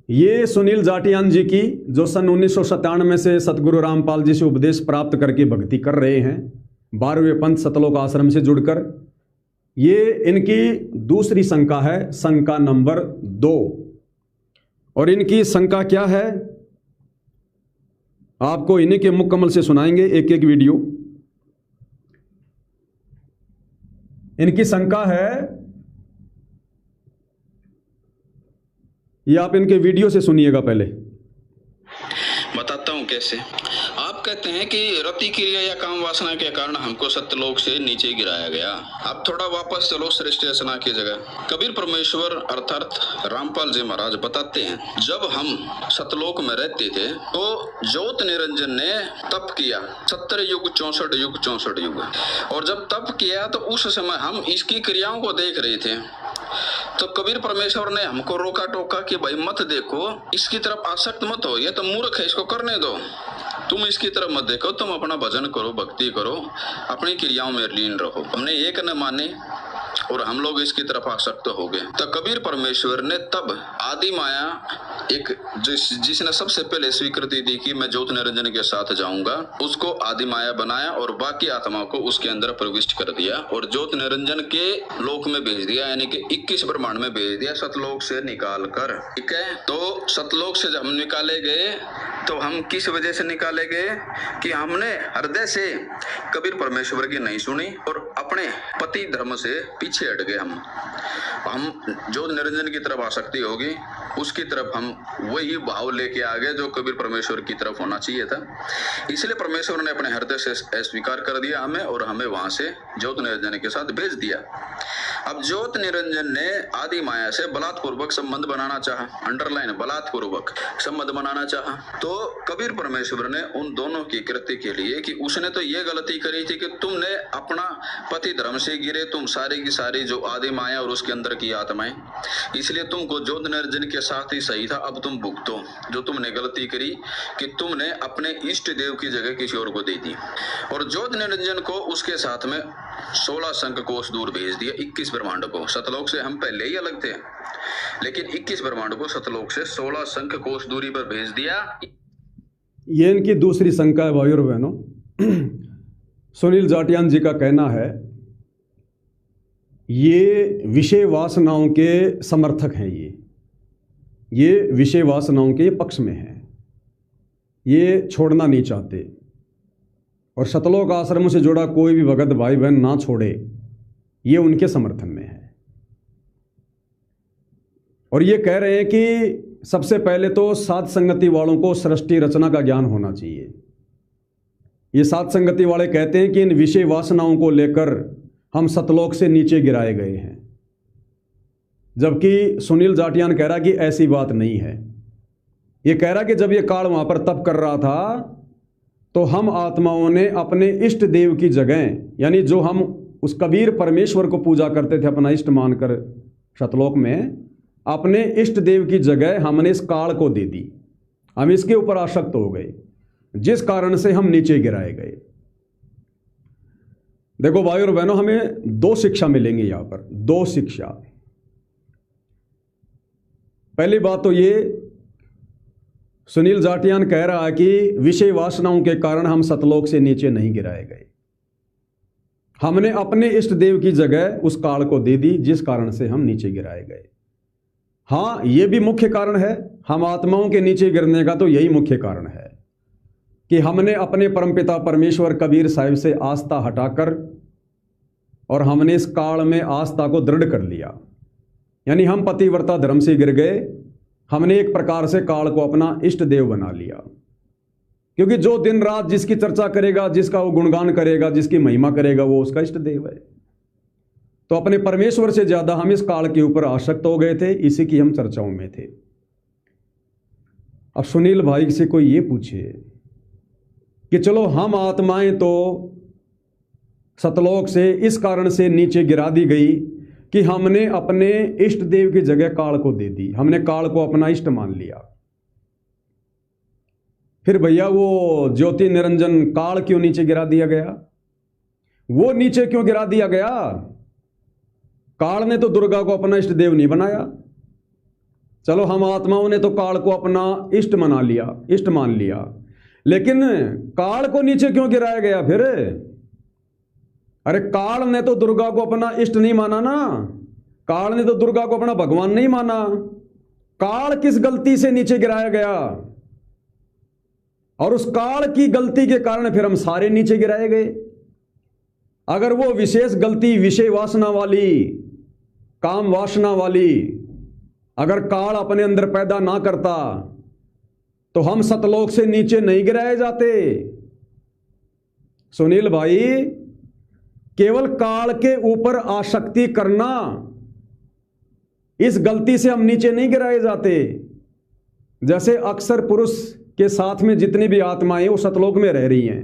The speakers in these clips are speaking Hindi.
ये सुनील जाटियान जी की, जो सन 1997 से सतगुरु रामपाल जी से उपदेश प्राप्त करके भक्ति कर रहे हैं 12वें पंथ सतलोक आश्रम से जुड़कर, ये इनकी दूसरी शंका है, शंका नंबर 2। और इनकी शंका क्या है, आपको इन्हीं के मुकम्मल से सुनाएंगे एक एक वीडियो। इनकी शंका है, ये आप इनके वीडियो से सुनिएगा। पहले बताता हूँ कैसे। आप कहते हैं कि रति क्रिया या काम वासना के कारण हमको सत्यलोक से नीचे गिराया गया। अब थोड़ा वापस चलो सृष्टि रचना की जगह। कबीर परमेश्वर अर्थात रामपाल जी महाराज बताते हैं, जब हम सतलोक में रहते थे तो ज्योत निरंजन ने तप किया, 70 युग 64 युग। और जब तप किया तो उस समय हम इसकी क्रियाओं को देख रहे थे। तो कबीर परमेश्वर ने हमको रोका टोका कि भाई मत देखो, इसकी तरफ आसक्त मत हो, ये तो मूर्ख है, इसको करने दो, तुम इसकी तरफ मत देखो, तुम अपना भजन करो, भक्ति करो, अपनी क्रियाओं में लीन रहो। हमने एक न माने और हम लोग इसकी तरफ आसक्त हो गए। तो कबीर परमेश्वर ने तब आदि माया एक जिसने सबसे पहले स्वीकृति दी कि मैं ज्योत निरंजन के साथ जाऊंगा, उसको आदि माया बनाया और बाकी आत्माओं को उसके अंदर प्रविष्ट कर दिया और ज्योत निरंजन के लोक में भेज दिया, यानी कि 21 ब्रह्मांड में भेज दिया सतलोक से निकाल कर। ठीक है, तो सतलोक से जब हम निकाले गए तो हम किस वजह से निकाले गए कि हमने हृदय से कबीर परमेश्वर की नहीं सुनी और अपने पति धर्म से पीछे हट गए। हम जो निरंजन की तरफ आसक्ति होगी उसकी तरफ हम वही भाव लेके आ गए जो कबीर परमेश्वर की तरफ होना चाहिए था। इसलिए परमेश्वर ने अपने हृदय से अस्वीकार कर दिया हमें और हमें वहां से ज्योत निरंजन के साथ भेज दिया। अब ज्योत निरंजन ने आदि माया से बलात्पूर्वक संबंध बनाना चाहा, अंडरलाइन बलात्पूर्वक संबंध बनाना चाहा। तो कबीर परमेश्वर ने उन दोनों की कृत्य के लिए कि उसने तो ये गलती करी थी कि तुमने अपना पति धर्म से गिरे, तुम सारी की सारी जो आदि माया और उसके अंदर की आत्माएं, इसलिए तुमको ज्योत निरंजन के साथ ही सही था। अब तुम भुगतो जो तुमने गलती करी कि तुमने अपने इष्ट देव की जगह किसी और को दे दी। और ज्योत निरंजन को उसके साथ में 16 शंख कोष दूर भेज दिया, 21 ब्रह्मांड को। सतलोक से हम पहले ही अलग थे, लेकिन 21 ब्रह्मांड को सतलोक से 16 शंख कोष दूरी पर भेज दिया। ये इनकी दूसरी शंका है भाइयों और बहनों। सुनील जाटियान जी का कहना है, ये विषय वासनाओं के समर्थक हैं, ये विषय वासनाओं के पक्ष में हैं, ये छोड़ना नहीं चाहते और सतलोक आश्रम से जुड़ा कोई भी भगत भाई बहन ना छोड़े, ये उनके समर्थन में है। और ये कह रहे हैं कि सबसे पहले तो साध संगति वालों को सृष्टि रचना का ज्ञान होना चाहिए। ये साध संगति वाले कहते हैं कि इन विषय वासनाओं को लेकर हम सतलोक से नीचे गिराए गए हैं, जबकि सुनील जाटियान कह रहा कि ऐसी बात नहीं है। ये कह रहा कि जब ये काल वहां पर तप कर रहा था तो हम आत्माओं ने अपने इष्ट देव की जगह, यानी जो हम उस कबीर परमेश्वर को पूजा करते थे अपना इष्ट मानकर सतलोक में, अपने इष्ट देव की जगह हमने इस काल को दे दी। हम इसके ऊपर आसक्त हो गए, जिस कारण से हम नीचे गिराए गए। देखो भाई और बहनों, हमें 2 शिक्षा मिलेंगी यहां पर, 2 शिक्षा। पहली बात तो ये, सुनील जाटियान कह रहा है कि विषय वासनाओं के कारण हम सतलोक से नीचे नहीं गिराए गए, हमने अपने इष्ट देव की जगह उस काल को दे दी, जिस कारण से हम नीचे गिराए गए। हाँ, यह भी मुख्य कारण है, हम आत्माओं के नीचे गिरने का तो यही मुख्य कारण है कि हमने अपने परमपिता परमेश्वर कबीर साहिब से आस्था हटाकर और हमने इस काल में आस्था को दृढ़ कर लिया, यानी हम पतिव्रता धर्म से गिर गए। हमने एक प्रकार से काल को अपना इष्ट देव बना लिया, क्योंकि जो दिन रात जिसकी चर्चा करेगा, जिसका वो गुणगान करेगा, जिसकी महिमा करेगा, वो उसका इष्ट देव है। तो अपने परमेश्वर से ज्यादा हम इस काल के ऊपर आसक्त हो गए थे, इसी की हम चर्चाओं में थे। अब सुनील भाई से कोई ये पूछे कि चलो हम आत्माएं तो सतलोक से इस कारण से नीचे गिरा दी गई कि हमने अपने इष्ट देव की जगह काल को दे दी, हमने काल को अपना इष्ट मान लिया। फिर भैया वो ज्योति निरंजन काल क्यों नीचे गिरा दिया गया? वो नीचे क्यों गिरा दिया गया? काल ने तो दुर्गा को अपना इष्ट देव नहीं बनाया, चलो हम आत्माओं ने तो काल को अपना इष्ट मान लिया, लेकिन काल को नीचे क्यों गिराया गया फिर? अरे काल ने तो दुर्गा को अपना इष्ट नहीं माना ना, काल ने तो दुर्गा को अपना भगवान नहीं माना। काल किस गलती से नीचे गिराया गया? और उस काल की गलती के कारण फिर हम सारे नीचे गिराए गए। अगर वो विशेष गलती विषय वासना वाली, काम वासना वाली अगर काल अपने अंदर पैदा ना करता तो हम सतलोक से नीचे नहीं गिराए जाते। सुनील भाई, केवल काल के ऊपर आसक्ति करना, इस गलती से हम नीचे नहीं गिराए जाते। जैसे अक्सर पुरुष के साथ में जितनी भी आत्माएं वो सतलोक में रह रही हैं,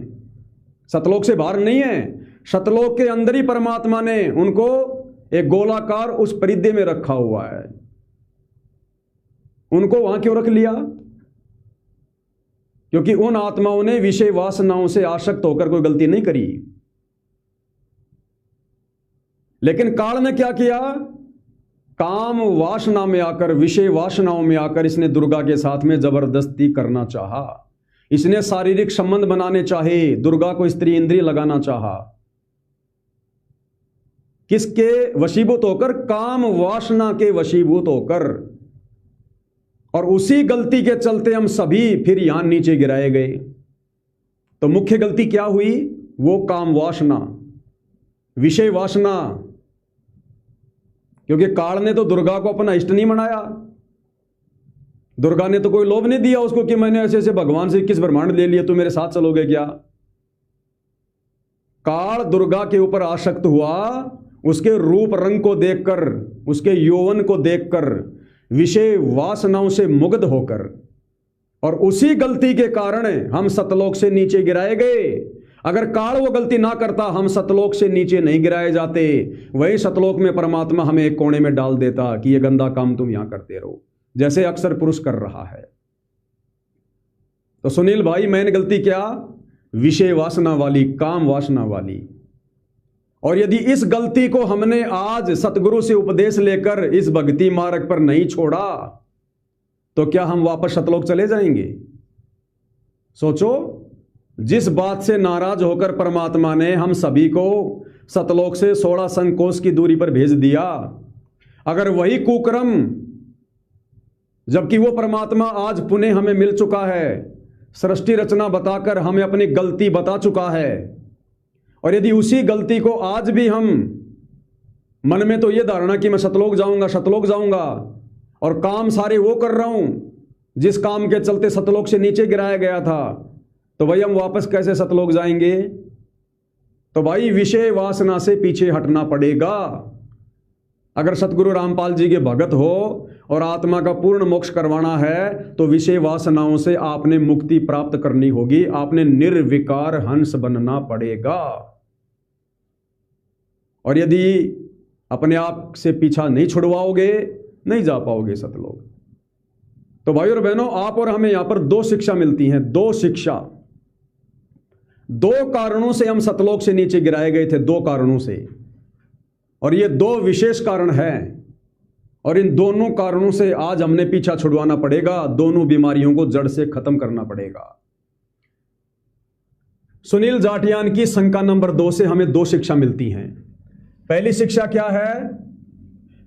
सतलोक से बाहर नहीं है, सतलोक के अंदर ही परमात्मा ने उनको एक गोलाकार उस परिधि में रखा हुआ है। उनको वहां क्यों रख लिया? क्योंकि उन आत्माओं ने विषय वासनाओं से आसक्त होकर कोई गलती नहीं करी। लेकिन काल ने क्या किया? काम वासना में आकर, विषय वासनाओं में आकर इसने दुर्गा के साथ में जबरदस्ती करना चाहा। इसने शारीरिक संबंध बनाने चाहे, दुर्गा को स्त्री इंद्रिय लगाना चाहा। किसके वशीभूत होकर? काम वासना के वशीभूत होकर। और उसी गलती के चलते हम सभी फिर यहां नीचे गिराए गए। तो मुख्य गलती क्या हुई? वो काम वासना, विषय वासना। क्योंकि काल ने तो दुर्गा को अपना इष्ट नहीं मनाया। दुर्गा ने तो कोई लोभ नहीं दिया उसको कि मैंने ऐसे ऐसे भगवान से 21 ब्रह्मांड ले लिए, तुम मेरे साथ चलोगे क्या? काल दुर्गा के ऊपर आसक्त हुआ उसके रूप रंग को देखकर, उसके यौवन को देखकर, विषय वासनाओं से मुग्ध होकर। और उसी गलती के कारण हम सतलोक से नीचे गिराए गए। अगर काल वो गलती ना करता हम सतलोक से नीचे नहीं गिराए जाते। वही सतलोक में परमात्मा हमें एक कोने में डाल देता कि ये गंदा काम तुम यहां करते रहो, जैसे अक्सर पुरुष कर रहा है। तो सुनील भाई, मैंने गलती क्या? विषय वासना वाली, काम वासना वाली। और यदि इस गलती को हमने आज सतगुरु से उपदेश लेकर इस भक्ति मार्ग पर नहीं छोड़ा तो क्या हम वापस सतलोक चले जाएंगे? सोचो, जिस बात से नाराज होकर परमात्मा ने हम सभी को सतलोक से 16 संकोश की दूरी पर भेज दिया, अगर वही कुकर्म, जबकि वो परमात्मा आज पुनः हमें मिल चुका है, सृष्टि रचना बताकर हमें अपनी गलती बता चुका है, और यदि उसी गलती को आज भी हम मन में तो ये धारणा कि मैं सतलोक जाऊंगा और काम सारे वो कर रहा हूं जिस काम के चलते सतलोक से नीचे गिराया गया था, तो भाई हम वापस कैसे सतलोक जाएंगे? तो भाई विषय वासना से पीछे हटना पड़ेगा। अगर सतगुरु रामपाल जी के भगत हो और आत्मा का पूर्ण मोक्ष करवाना है तो विषय वासनाओं से आपने मुक्ति प्राप्त करनी होगी। आपने निर्विकार हंस बनना पड़ेगा। और यदि अपने आप से पीछा नहीं छुड़वाओगे, नहीं जा पाओगे सतलोक। तो भाई और बहनों, आप और हमें यहां पर 2 शिक्षा मिलती हैं। 2 शिक्षा, 2 कारणों से हम सतलोक से नीचे गिराए गए थे, 2 कारणों से। और ये 2 विशेष कारण हैं, और इन दोनों कारणों से आज हमने पीछा छुड़वाना पड़ेगा। दोनों बीमारियों को जड़ से खत्म करना पड़ेगा। सुनील जाटियान की शंका नंबर 2 से हमें 2 शिक्षा मिलती हैं। पहली शिक्षा क्या है?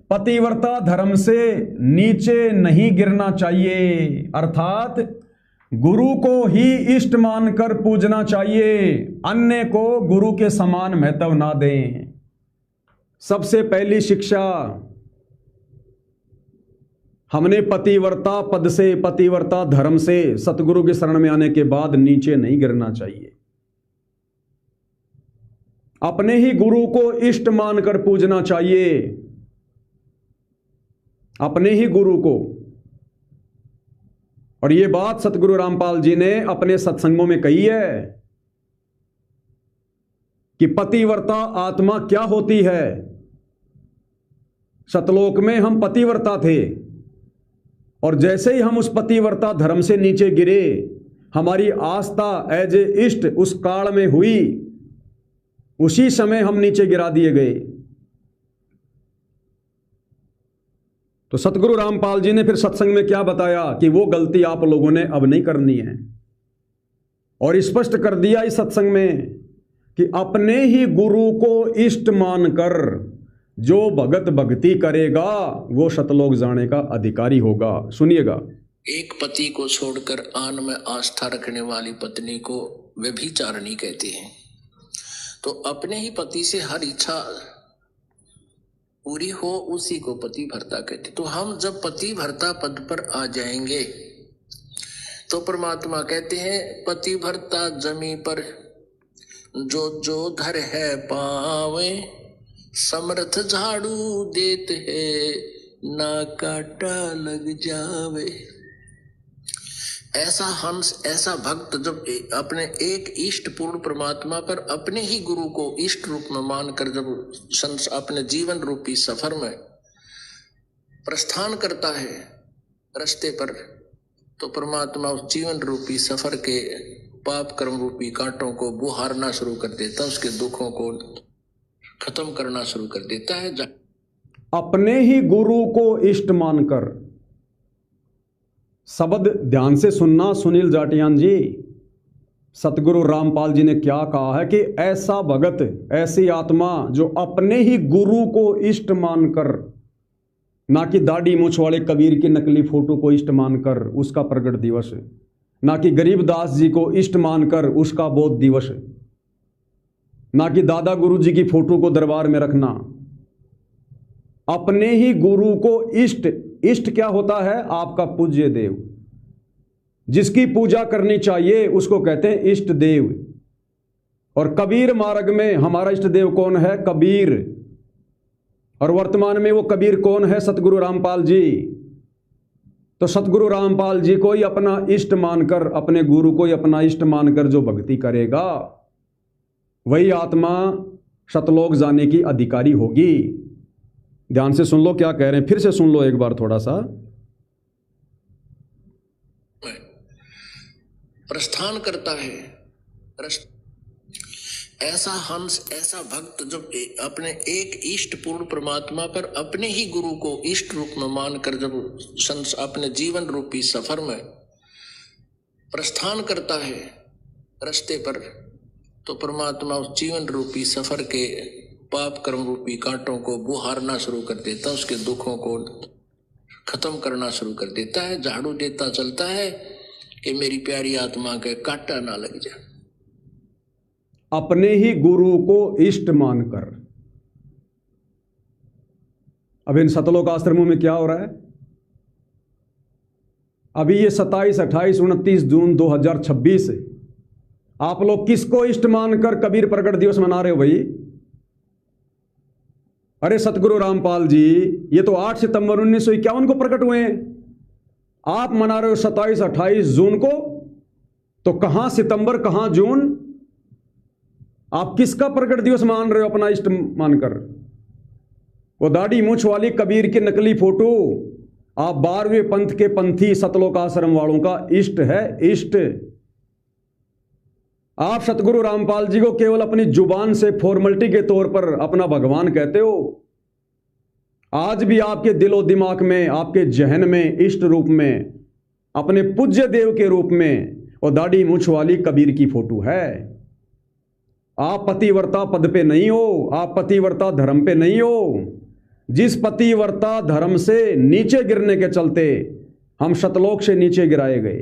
पतिव्रता धर्म से नीचे नहीं गिरना चाहिए, अर्थात गुरु को ही इष्ट मानकर पूजना चाहिए, अन्य को गुरु के समान महत्व ना दें। सबसे पहली शिक्षा, हमने पतिव्रता पद से, पतिव्रता धर्म से सतगुरु के शरण में आने के बाद नीचे नहीं गिरना चाहिए। अपने ही गुरु को इष्ट मानकर पूजना चाहिए, अपने ही गुरु को। और यह बात सतगुरु रामपाल जी ने अपने सत्संगों में कही है कि पतिव्रता आत्मा क्या होती है। सतलोक में हम पतिव्रता थे, और जैसे ही हम उस पतिव्रता धर्म से नीचे गिरे, हमारी आस्था एज ए इष्ट उस काल में हुई, उसी समय हम नीचे गिरा दिए गए। तो सतगुरु रामपाल जी ने फिर सत्संग में क्या बताया कि वो गलती आप लोगों ने अब नहीं करनी है, और स्पष्ट कर दिया इस सत्संग में कि अपने ही गुरु को इष्ट मानकर जो भगत भक्ति करेगा वो सतलोक जाने का अधिकारी होगा। सुनिएगा। एक पति को छोड़कर आन में आस्था रखने वाली पत्नी को व्यभिचारिणी कहते हैं। तो अपने ही पति से हर इच्छा पूरी हो उसी को पति भर्ता कहते। तो हम जब पति भर्ता पद पर आ जाएंगे तो परमात्मा कहते हैं पति भर्ता जमी पर जो जो धर है पावे, समर्थ झाड़ू देते है ना काटा लग जावे। ऐसा हंस, ऐसा भक्त जब अपने एक इष्ट पूर्ण परमात्मा पर अपने ही गुरु को इष्ट रूप में मानकर जब अपने जीवन रूपी सफर में प्रस्थान करता है रास्ते पर, तो परमात्मा उस जीवन रूपी सफर के पाप कर्म रूपी कांटों को बुहारना शुरू कर देता, उसके दुखों को खत्म करना शुरू कर देता है। अपने ही गुरु को इष्ट मानकर, शब्द ध्यान से सुनना सुनील जाटियान जी। सतगुरु रामपाल जी ने क्या कहा है कि ऐसा भगत, ऐसी आत्मा जो अपने ही गुरु को इष्ट मानकर, ना कि दाढ़ी मूछ वाले कबीर की नकली फोटो को इष्ट मानकर उसका प्रगट दिवस, ना कि गरीबदास जी को इष्ट मानकर उसका बोध दिवस, ना कि दादा गुरु जी की फोटो को दरबार में रखना। अपने ही गुरु को इष्ट, इष्ट क्या होता है? आपका पूज्य देव, जिसकी पूजा करनी चाहिए उसको कहते हैं इष्ट देव। और कबीर मार्ग में हमारा इष्ट देव कौन है? कबीर। और वर्तमान में वो कबीर कौन है? सतगुरु रामपाल जी। तो सतगुरु रामपाल जी को ही अपना इष्ट मानकर, अपने गुरु को ही अपना इष्ट मानकर जो भक्ति करेगा वही आत्मा सतलोक जाने की अधिकारी होगी। ध्यान से सुन लो क्या कह रहे हैं, फिर से सुन लो एक बार थोड़ा सा। प्रस्थान करता है ऐसा हंस, ऐसा भक्त जब अपने एक इष्ट पूर्ण परमात्मा पर अपने ही गुरु को इष्ट रूप में मानकर जब अपने जीवन रूपी सफर में प्रस्थान करता है रास्ते पर, तो परमात्मा उस जीवन रूपी सफर के पाप कर्म रूपी कांटों को बुहारना शुरू कर देता, उसके दुखों को खत्म करना शुरू कर देता है, झाड़ू देता चलता है कि मेरी प्यारी आत्मा के कांटा ना लग जाए। अपने ही गुरु को इष्ट मानकर। अब इन सतलोक आश्रमों में क्या हो रहा है? अभी ये 27, 28, 29 जून 2026 आप लोग किसको इष्ट मानकर कबीर प्रगट दिवस मना रहे हो भाई? अरे सतगुरु रामपाल जी, ये तो 8 सितंबर 1951 को प्रकट हुए हैं। आप मना रहे हो 27, 28 जून को, तो कहां सितंबर कहां जून? आप किसका प्रकट दिवस मान रहे हो अपना इष्ट मानकर? वो दाढ़ी मूछ वाली कबीर की नकली फोटो आप 12वें पंथ के पंथी सतलोक आश्रम वालों का इष्ट है, इष्ट। आप सतगुरु रामपाल जी को केवल अपनी जुबान से फॉर्मेलिटी के तौर पर अपना भगवान कहते हो। आज भी आपके दिलो दिमाग में, आपके जहन में इष्ट रूप में, अपने पूज्य देव के रूप में वो दाढ़ी मूछ वाली कबीर की फोटो है। आप पतिव्रता पद पे नहीं हो, आप पतिव्रता धर्म पे नहीं हो। जिस पतिव्रता धर्म से नीचे गिरने के चलते हम सतलोक से नीचे गिराए गए।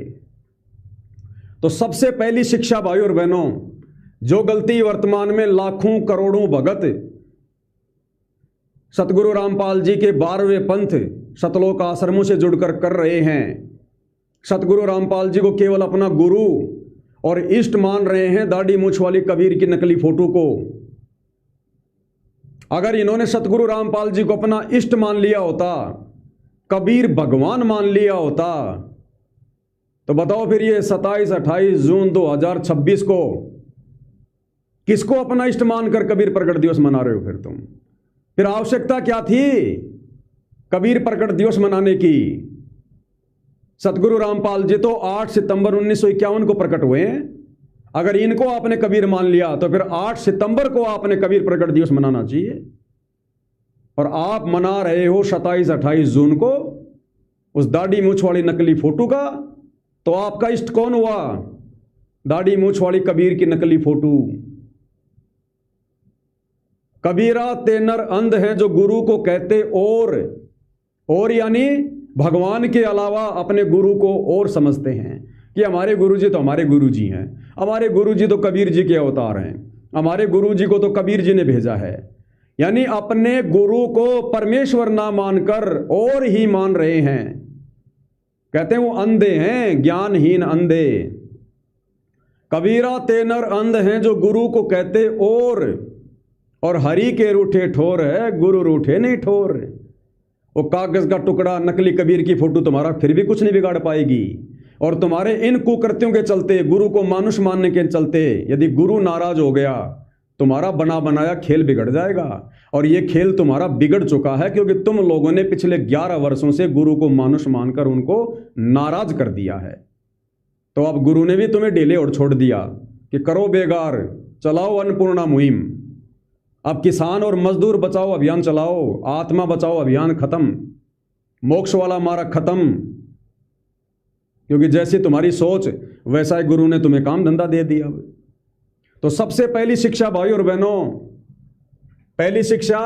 तो सबसे पहली शिक्षा भाई और बहनों, जो गलती वर्तमान में लाखों करोड़ों भगत सतगुरु रामपाल जी के 12वें पंथ सतलोक आश्रमों से जुड़कर कर रहे हैं, सतगुरु रामपाल जी को केवल अपना गुरु और इष्ट मान रहे हैं दाढ़ी मूछ वाली कबीर की नकली फोटो को। अगर इन्होंने सतगुरु रामपाल जी को अपना इष्ट मान लिया होता, कबीर भगवान मान लिया होता, तो बताओ फिर ये 27, 28 जून 2026 को किसको अपना इष्ट मानकर कबीर प्रकट दिवस मना रहे हो? फिर तुम, फिर आवश्यकता क्या थी कबीर प्रकट दिवस मनाने की? सतगुरु रामपाल जी तो 8 सितंबर 1951 को प्रकट हुए हैं। अगर इनको आपने कबीर मान लिया तो फिर 8 सितंबर को आपने कबीर प्रकट दिवस मनाना चाहिए। और आप मना रहे हो 27-28 जून को उस दाढ़ी मूछ वाली नकली फोटो का, तो आपका इष्ट कौन हुआ? दाढ़ी मूछ वाली कबीर की नकली फोटो। कबीरा ते नर अंध हैं जो गुरु को कहते और यानी भगवान के अलावा अपने गुरु को और समझते हैं कि हमारे गुरुजी तो हमारे गुरुजी हैं, हमारे गुरुजी तो कबीर जी के अवतार हैं, हमारे गुरुजी को तो कबीर जी ने भेजा है। यानी अपने गुरु को परमेश्वर ना मानकर और ही मान रहे हैं। कहते हैं वो अंधे हैं, ज्ञानहीन अंधे। कबीरा ते नर अंध हैं जो गुरु को कहते और हरि के रूठे ठोर है, गुरु रूठे नहीं ठोर। वो कागज का टुकड़ा नकली कबीर की फोटो तुम्हारा फिर भी कुछ नहीं बिगाड़ पाएगी। और तुम्हारे इन कुकृत्यों के चलते, गुरु को मानुष मानने के चलते, यदि गुरु नाराज हो गया, तुम्हारा बना बनाया खेल बिगड़ जाएगा। और ये खेल तुम्हारा बिगड़ चुका है, क्योंकि तुम लोगों ने पिछले 11 वर्षों से गुरु को मानुष मानकर उनको नाराज कर दिया है। तो अब गुरु ने भी तुम्हें ढीले और छोड़ दिया कि करो बेगार, चलाओ अन्नपूर्णा मुहिम। अब किसान और मजदूर बचाओ अभियान चलाओ, आत्मा बचाओ अभियान खत्म, मोक्ष वाला मार्ग खत्म। क्योंकि जैसी तुम्हारी सोच वैसा ही गुरु ने तुम्हें काम धंधा दे दिया। तो सबसे पहली शिक्षा भाई और बहनों, पहली शिक्षा,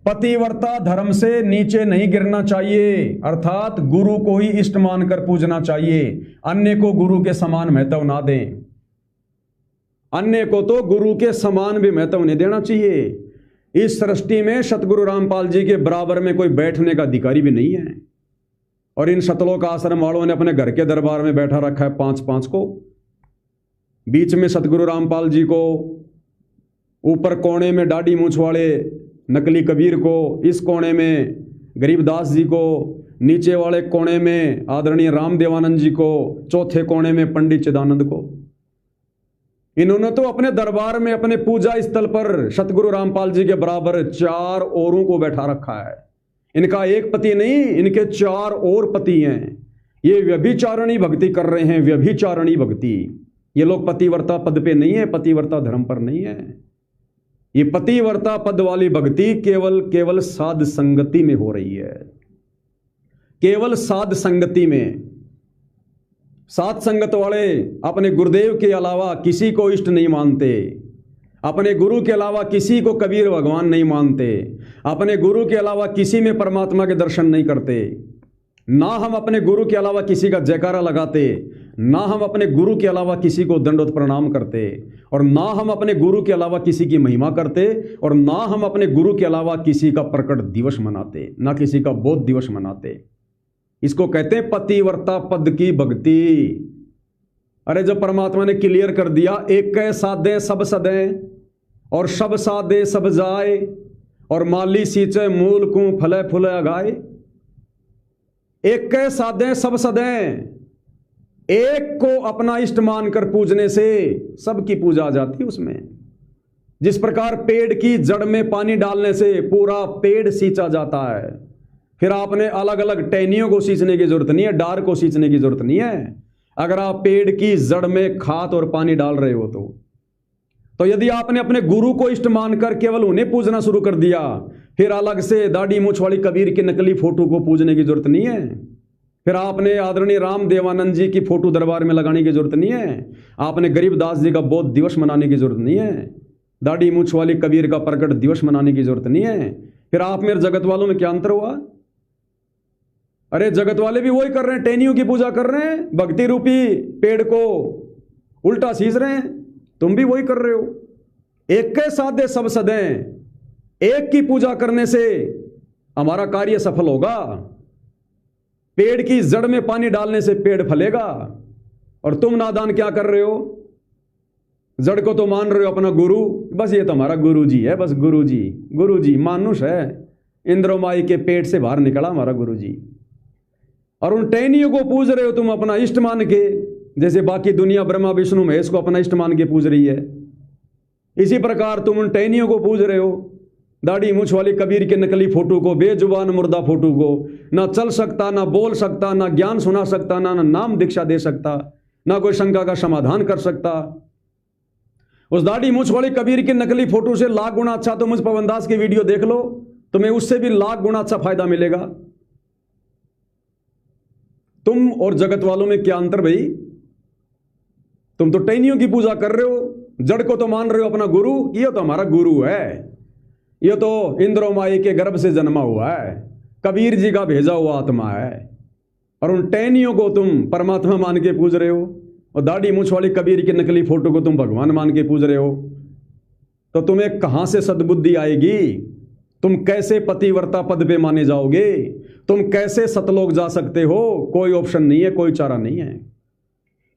पतिव्रता धर्म से नीचे नहीं गिरना चाहिए, अर्थात गुरु को ही इष्ट मानकर पूजना चाहिए, अन्य को गुरु के समान महत्व ना दें। अन्य को तो गुरु के समान भी महत्व नहीं देना चाहिए। इस सृष्टि में सतगुरु रामपाल जी के बराबर में कोई बैठने का अधिकारी भी नहीं है। और इन सतलोक आश्रम वालों ने अपने घर के दरबार में बैठा रखा है 5-5 को। बीच में सतगुरु रामपाल जी को, ऊपर कोने में दाढ़ी मूछ वाले नकली कबीर को, इस कोने में गरीबदास जी को, नीचे वाले कोने में आदरणीय रामदेवानंद जी को, चौथे कोने में पंडित चिदानंद को। इन्होंने तो अपने दरबार में, अपने पूजा स्थल पर सतगुरु रामपाल जी के बराबर 4 औरों को बैठा रखा है। इनका एक पति नहीं, इनके 4 और पति हैं। ये व्यभिचारणी भक्ति कर रहे हैं, व्यभिचारणी भक्ति। ये लोग पतिव्रता पद पे नहीं है, पतिव्रता धर्म पर नहीं है। ये पतिव्रता पद वाली भक्ति केवल साध संगति में हो रही है, केवल साध संगति में। साध संगत वाले अपने गुरुदेव के अलावा किसी को इष्ट नहीं मानते, अपने गुरु के अलावा किसी को कबीर भगवान नहीं मानते, अपने गुरु के अलावा किसी में परमात्मा के दर्शन नहीं करते। ना हम अपने गुरु के अलावा किसी का जयकारा लगाते, ना हम अपने गुरु के अलावा किसी को दंडवत प्रणाम करते, और ना हम अपने गुरु के अलावा किसी की महिमा करते, और ना हम अपने गुरु के अलावा किसी का प्रकट दिवस मनाते, ना किसी का बोध दिवस मनाते। इसको कहते हैं पतिव्रता पद की भक्ति। अरे जब परमात्मा ने क्लियर कर दिया, एक कै साधे सब सदें और सब साधे सब जाए, और माली सींचे मूल को फले फुले अगाए। एक कै साधे सब सदें, एक को अपना इष्ट मानकर पूजने से सबकी पूजा आ जाती है उसमें। जिस प्रकार पेड़ की जड़ में पानी डालने से पूरा पेड़ सींचा जाता है, फिर आपने अलग अलग टहनियों को सींचने की जरूरत नहीं है, डार को सींचने की जरूरत नहीं है। अगर आप पेड़ की जड़ में खाद और पानी डाल रहे हो तो यदि आपने अपने गुरु को इष्ट मानकर केवल उन्हें पूजना शुरू कर दिया, फिर अलग से दाढ़ी मूछ वाली कबीर की नकली फोटो को पूजने की जरूरत नहीं है। फिर आपने आदरणीय रामदेवानंद जी की फोटो दरबार में लगाने की जरूरत नहीं है। आपने गरीबदास जी का बोध दिवस मनाने की जरूरत नहीं है। दाढ़ी मूछ वाली कबीर का प्रकट दिवस मनाने की जरूरत नहीं है। फिर आप मेरे जगत वालों में क्या अंतर हुआ? अरे जगत वाले भी वही कर रहे हैं, टहनियों की पूजा कर रहे हैं, भक्ति रूपी पेड़ को उल्टा सींच रहे हैं। तुम भी वही कर रहे हो। एक के साधे सब सदें, एक की पूजा करने से हमारा कार्य सफल होगा। पेड़ की जड़ में पानी डालने से पेड़ फलेगा। और तुम नादान क्या कर रहे हो? जड़ को तो मान रहे हो अपना गुरु, बस ये तो हमारा गुरु जी है, बस गुरु जी मानुष है, इंद्रमाई के पेट से बाहर निकला हमारा गुरु जी। और उन टहनियों को पूज रहे हो तुम अपना इष्ट मान के, जैसे बाकी दुनिया ब्रह्मा विष्णु महेश को अपना इष्ट मान के पूज रही है। इसी प्रकार तुम उन टहनियों को पूज रहे हो, दाढ़ी मूछ वाली कबीर के नकली फोटो को, बेजुबान मुर्दा फोटो को। ना चल सकता, ना बोल सकता, ना ज्ञान सुना सकता, ना नाम दीक्षा दे सकता, ना कोई शंका का समाधान कर सकता। उस दाढ़ी मूछ वाली कबीर की नकली फोटो से लाख गुना अच्छा तो मुझ पवनदास की वीडियो देख लो, तुम्हें उससे भी लाख गुना अच्छा फायदा मिलेगा। तुम और जगत वालों में क्या अंतर भाई? तुम तो टहनियों की पूजा कर रहे हो, जड़ को तो मान रहे हो अपना गुरु। ये तो हमारा गुरु है, ये तो इंद्रो माई के गर्भ से जन्मा हुआ है, कबीर जी का भेजा हुआ आत्मा है। और उन टहनियों को तुम परमात्मा मान के पूज रहे हो, और दाढ़ी मूछ वाली कबीर की नकली फोटो को तुम भगवान मान के पूज रहे हो। तो तुम्हें कहां से सद्बुद्धि आएगी? तुम कैसे पतिव्रता पद पे माने जाओगे? तुम कैसे सतलोक जा सकते हो? कोई ऑप्शन नहीं है, कोई चारा नहीं है।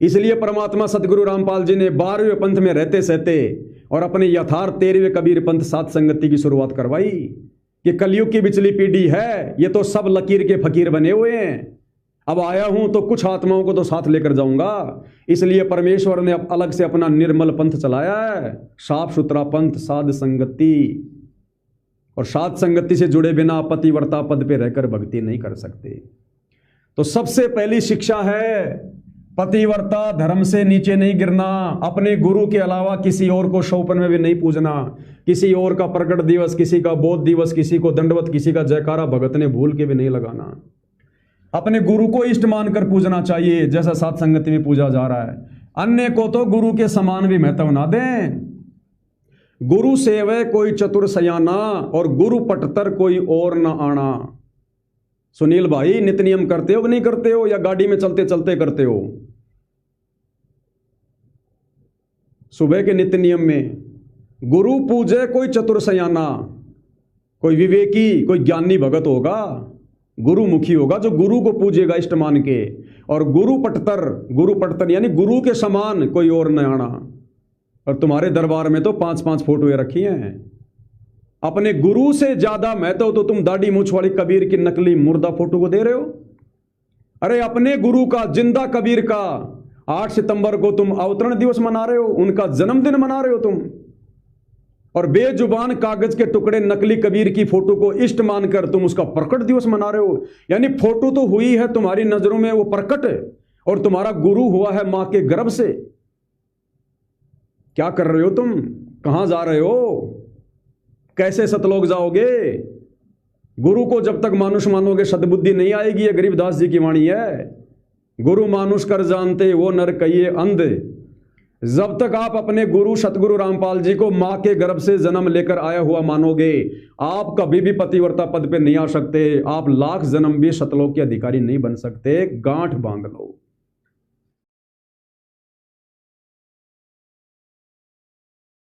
इसलिए परमात्मा सतगुरु रामपाल जी ने 12वें पंथ में रहते सहते और अपने यथार्थ 13वें कबीर पंथ सात संगति की शुरुआत करवाई कि कलयुग की बिचली पीढ़ी है, ये तो सब लकीर के फकीर बने हुए हैं। अब आया हूं तो कुछ आत्माओं को तो साथ लेकर जाऊंगा। इसलिए परमेश्वर ने अब अलग से अपना निर्मल पंथ चलाया है, साफ सुथरा पंथ, साध संगति। और साध संगति से जुड़े बिना पतिव्रता पद पे रहकर भक्ति नहीं कर सकते। तो सबसे पहली शिक्षा है पतिव्रता धर्म से नीचे नहीं गिरना, अपने गुरु के अलावा किसी और को शौपन में भी नहीं पूजना, किसी और का प्रकट दिवस, किसी का बोध दिवस, किसी को दंडवत, किसी का जयकारा भगत ने भूल के भी नहीं लगाना। अपने गुरु को इष्ट मानकर पूजना चाहिए, जैसा सात संगति में पूजा जा रहा है। अन्य को तो गुरु के समान भी महत्व ना दें। गुरु सेवै कोई चतुर सयाना और गुरु पटतर कोई और न आना। सुनील भाई, नित्य नियम करते हो कि नहीं करते हो, या गाड़ी में चलते चलते करते हो? सुबह के नित्य नियम में गुरु पूजे कोई चतुर सयाना, कोई विवेकी, कोई ज्ञानी भगत होगा, गुरुमुखी होगा, जो गुरु को पूजेगा इष्ट मान के। और गुरु पटतर यानी गुरु के समान कोई और न आना। और तुम्हारे दरबार में तो 5-5 फोटोएं रखी हैं। अपने गुरु से ज्यादा महत्व तो तुम दाढ़ी मूछ वाली कबीर की नकली मुर्दा फोटो को दे रहे हो। अरे अपने गुरु का, जिंदा कबीर का 8 सितंबर को तुम अवतरण दिवस मना रहे हो, उनका जन्मदिन मना रहे हो तुम। और बेजुबान कागज के टुकड़े नकली कबीर की फोटो को इष्ट मानकर तुम उसका प्रकट दिवस मना रहे हो। यानी फोटो तो हुई है तुम्हारी नजरों में वो प्रकट है, और तुम्हारा गुरु हुआ है मां के गर्भ से। क्या कर रहे हो तुम? कहां जा रहे हो? कैसे सतलोक जाओगे? गुरु को जब तक मानुष मानोगे सद्बुद्धि नहीं आएगी। ये गरीबदास जी की वाणी है, गुरु मानुष कर जानते वो नर कहिए अंध। जब तक आप अपने गुरु सतगुरु रामपाल जी को मां के गर्भ से जन्म लेकर आया हुआ मानोगे, आप कभी भी पतिव्रता पद पे नहीं आ सकते। आप लाख जन्म भी सतलोक के अधिकारी नहीं बन सकते। गांठ बांध लो।